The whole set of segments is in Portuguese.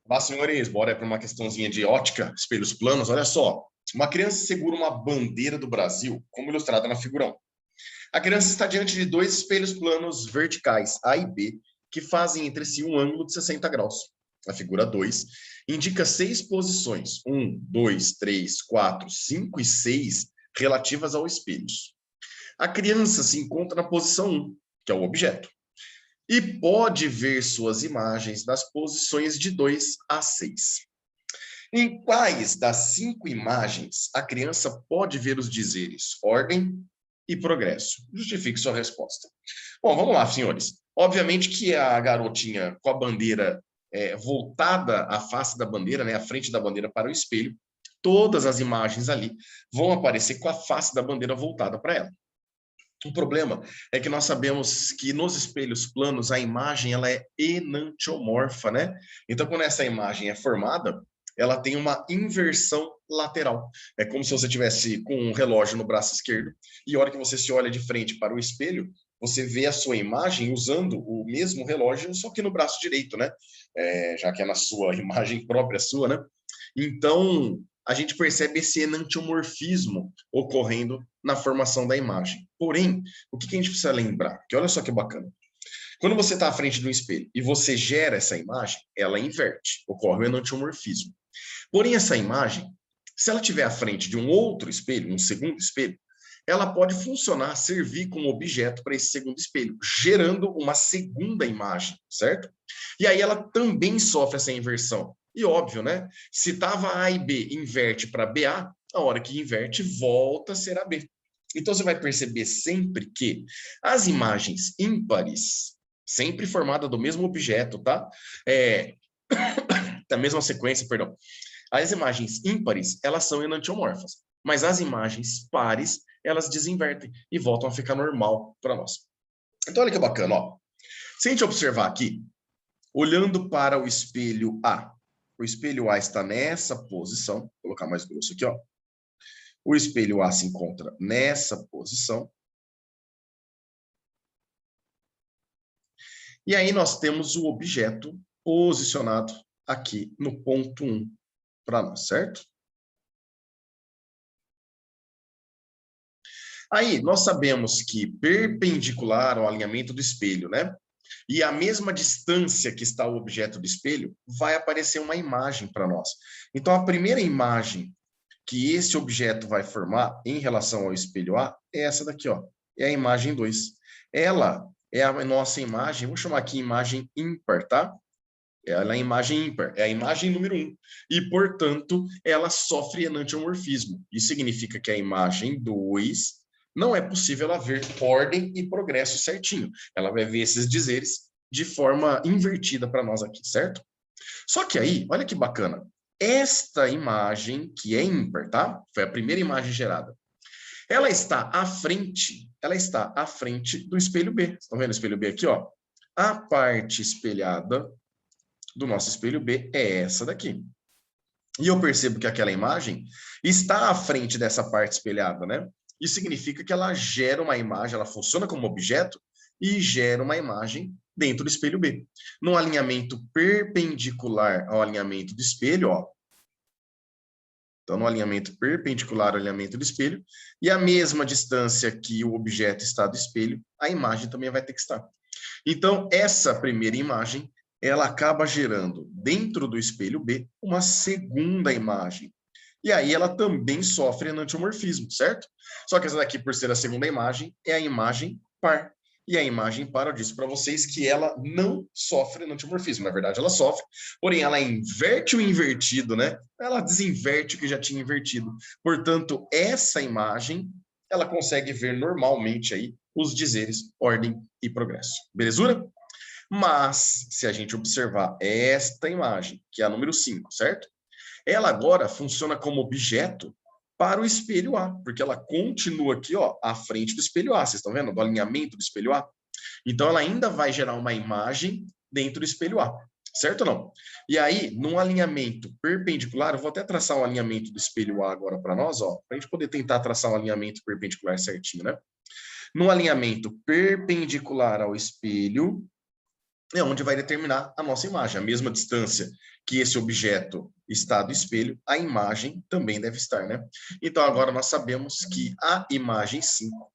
Olá, senhores, bora para uma questãozinha de ótica, espelhos planos. Olha só, uma criança segura uma bandeira do Brasil, como ilustrada na figura 1. A criança está diante de dois espelhos planos verticais, A e B, que fazem entre si um ângulo de 60 graus. A figura 2 indica 6 posições, 1, 2, 3, 4, 5 e 6, relativas aos espelhos. A criança se encontra na posição 1, que é o objeto, e pode ver suas imagens nas posições de 2 a 6. Em quais das 5 imagens a criança pode ver os dizeres ordem e progresso? Justifique sua resposta. Bom, vamos lá, senhores. Obviamente que a garotinha com a bandeira voltada à face da bandeira, né, à frente da bandeira para o espelho, todas as imagens ali vão aparecer com a face da bandeira voltada para ela. O problema é que nós sabemos que nos espelhos planos a imagem ela é enantiomorfa, né? Então, quando essa imagem é formada, ela tem uma inversão lateral. É como se você tivesse com um relógio no braço esquerdo e a hora que você se olha de frente para o espelho, você vê a sua imagem usando o mesmo relógio, só que no braço direito, né? Já que é na sua imagem própria sua, né? Então, a gente percebe esse enantiomorfismo ocorrendo na formação da imagem. Porém, o que a gente precisa lembrar? Que olha só que bacana. Quando você está à frente de um espelho e você gera essa imagem, ela inverte, ocorre o enantiomorfismo. Porém, essa imagem, se ela estiver à frente de um outro espelho, um segundo espelho, ela pode funcionar, servir como objeto para esse segundo espelho, gerando uma segunda imagem, certo? E aí ela também sofre essa inversão. E óbvio, né? Se estava A e B, inverte para BA, a hora que inverte, volta a ser AB. Então você vai perceber sempre que as imagens ímpares, sempre formadas do mesmo objeto, tá? Da mesma sequência, perdão. As imagens ímpares, elas são enantiomorfas, mas as imagens pares, elas desinvertem e voltam a ficar normal para nós. Então olha que bacana, ó. Se a gente observar aqui, olhando para o espelho A, o espelho A está nessa posição, vou colocar mais grosso aqui, ó. O espelho A se encontra nessa posição. E aí nós temos o objeto posicionado aqui no ponto 1 para nós, certo? Aí nós sabemos que perpendicular ao alinhamento do espelho, né? E a mesma distância que está o objeto do espelho, vai aparecer uma imagem para nós. Então a primeira imagem que esse objeto vai formar em relação ao espelho A é essa daqui, ó. É a imagem 2. Ela é a nossa imagem, vou chamar aqui imagem ímpar, tá? Ela é a imagem ímpar, é a imagem número 1. E, portanto, ela sofre enantiomorfismo. Isso significa que a imagem 2 não é possível ela ver ordem e progresso certinho. Ela vai ver esses dizeres de forma invertida para nós aqui, certo? Só que aí, olha que bacana. Esta imagem, que é ímpar, tá? Foi a primeira imagem gerada. Ela está à frente do espelho B. Estão vendo o espelho B aqui, ó? A parte espelhada do nosso espelho B é essa daqui. E eu percebo que aquela imagem está à frente dessa parte espelhada, né? Isso significa que ela gera uma imagem, ela funciona como objeto e gera uma imagem dentro do espelho B. No alinhamento perpendicular ao alinhamento do espelho, ó. Então, no alinhamento perpendicular ao alinhamento do espelho, e a mesma distância que o objeto está do espelho, a imagem também vai ter que estar. Então, essa primeira imagem, ela acaba gerando, dentro do espelho B, uma segunda imagem. E aí ela também sofre enantiomorfismo, certo? Só que essa daqui, por ser a segunda imagem, é a imagem par. E a imagem par, eu disse para vocês que ela não sofre enantiomorfismo. Na verdade, ela sofre, porém ela inverte o invertido, né? Ela desinverte o que já tinha invertido. Portanto, essa imagem, ela consegue ver normalmente aí os dizeres ordem e progresso. Belezura? Mas, se a gente observar esta imagem, que é a número 5, certo? Ela agora funciona como objeto para o espelho A, porque ela continua aqui, ó, à frente do espelho A. Vocês estão vendo? Do alinhamento do espelho A. Então, ela ainda vai gerar uma imagem dentro do espelho A. Certo ou não? E aí, num alinhamento perpendicular, eu vou até traçar um alinhamento do espelho A agora para nós, ó, para a gente poder tentar traçar um alinhamento perpendicular certinho, né? No alinhamento perpendicular ao espelho, é onde vai determinar a nossa imagem. A mesma distância que esse objeto está do espelho, a imagem também deve estar, né? Então, agora nós sabemos que a imagem 5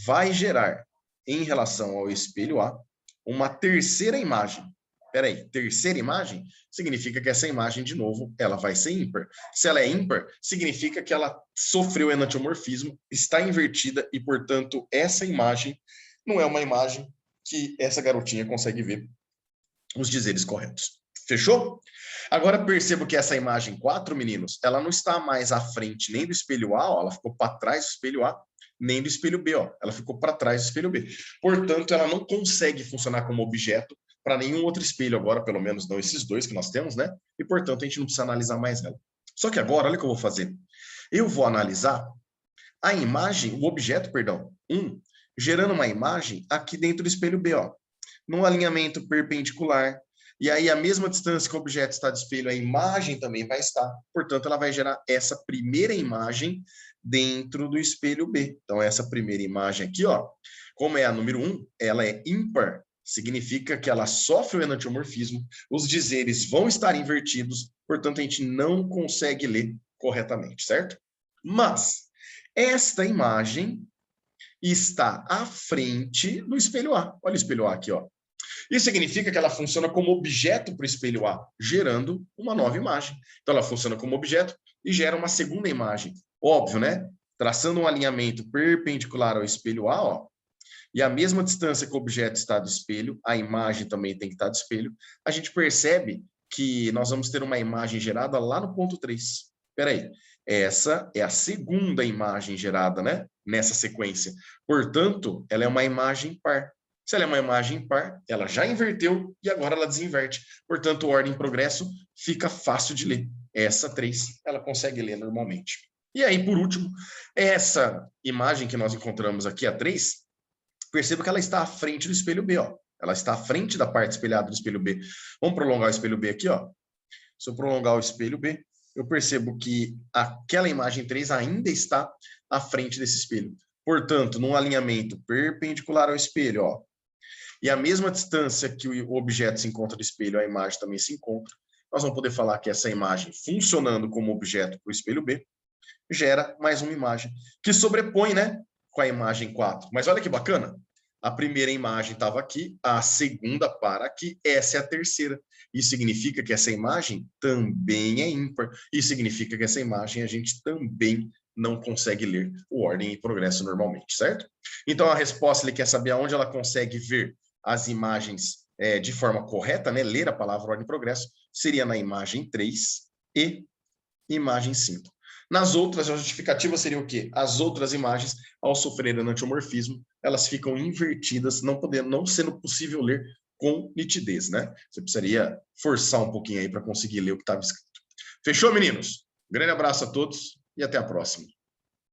vai gerar, em relação ao espelho A, uma terceira imagem. Espera aí, terceira imagem significa que essa imagem, de novo, ela vai ser ímpar. Se ela é ímpar, significa que ela sofreu enantiomorfismo, está invertida e, portanto, essa imagem não é uma imagem que essa garotinha consegue ver os dizeres corretos. Fechou? Agora percebo que essa imagem 4, meninos, ela não está mais à frente nem do espelho A, ó, ela ficou para trás do espelho A, nem do espelho B, ó, ela ficou para trás do espelho B. Portanto, ela não consegue funcionar como objeto para nenhum outro espelho agora, pelo menos não esses dois que nós temos, né? E, portanto, a gente não precisa analisar mais ela. Só que agora, olha o que eu vou fazer. Eu vou analisar a imagem, o objeto, perdão, 1, gerando uma imagem aqui dentro do espelho B, ó, num alinhamento perpendicular. E aí, a mesma distância que o objeto está do espelho, a imagem também vai estar. Portanto, ela vai gerar essa primeira imagem dentro do espelho B. Então, essa primeira imagem aqui, ó, como é a número 1, ela é ímpar. Significa que ela sofre o enantiomorfismo, os dizeres vão estar invertidos, portanto, a gente não consegue ler corretamente, certo? Mas esta imagem está à frente do espelho A. Olha o espelho A aqui, ó. Isso significa que ela funciona como objeto para o espelho A, gerando uma nova imagem. Então, ela funciona como objeto e gera uma segunda imagem. Óbvio, né? Traçando um alinhamento perpendicular ao espelho A, ó, e a mesma distância que o objeto está do espelho, a imagem também tem que estar do espelho, a gente percebe que nós vamos ter uma imagem gerada lá no ponto 3. Espera aí. Essa é a segunda imagem gerada, né? Nessa sequência. Portanto, ela é uma imagem par. Se ela é uma imagem par, ela já inverteu e agora ela desinverte. Portanto, ordem e progresso fica fácil de ler. Essa 3, ela consegue ler normalmente. E aí, por último, essa imagem que nós encontramos aqui, a 3, perceba que ela está à frente do espelho B, ó. Ela está à frente da parte espelhada do espelho B. Vamos prolongar o espelho B aqui, ó. Se eu prolongar o espelho B, eu percebo que aquela imagem 3 ainda está à frente desse espelho. Portanto, num alinhamento perpendicular ao espelho, ó, e a mesma distância que o objeto se encontra do espelho, a imagem também se encontra, nós vamos poder falar que essa imagem, funcionando como objeto para o espelho B, gera mais uma imagem, que sobrepõe, né, com a imagem 4. Mas olha que bacana, a primeira imagem estava aqui, a segunda para aqui, essa é a terceira. Isso significa que essa imagem também é ímpar. Isso significa que essa imagem a gente também não consegue ler o ordem e progresso normalmente, certo? Então, a resposta, ele quer saber aonde ela consegue ver as imagens de forma correta, né? Ler a palavra ordem e progresso, seria na imagem 3 e imagem 5. Nas outras, a justificativa seria o quê? As outras imagens, ao sofrerem enantiomorfismo, elas ficam invertidas, não sendo possível ler com nitidez, né? Você precisaria forçar um pouquinho aí para conseguir ler o que estava escrito. Fechou, meninos? Grande abraço a todos e até a próxima.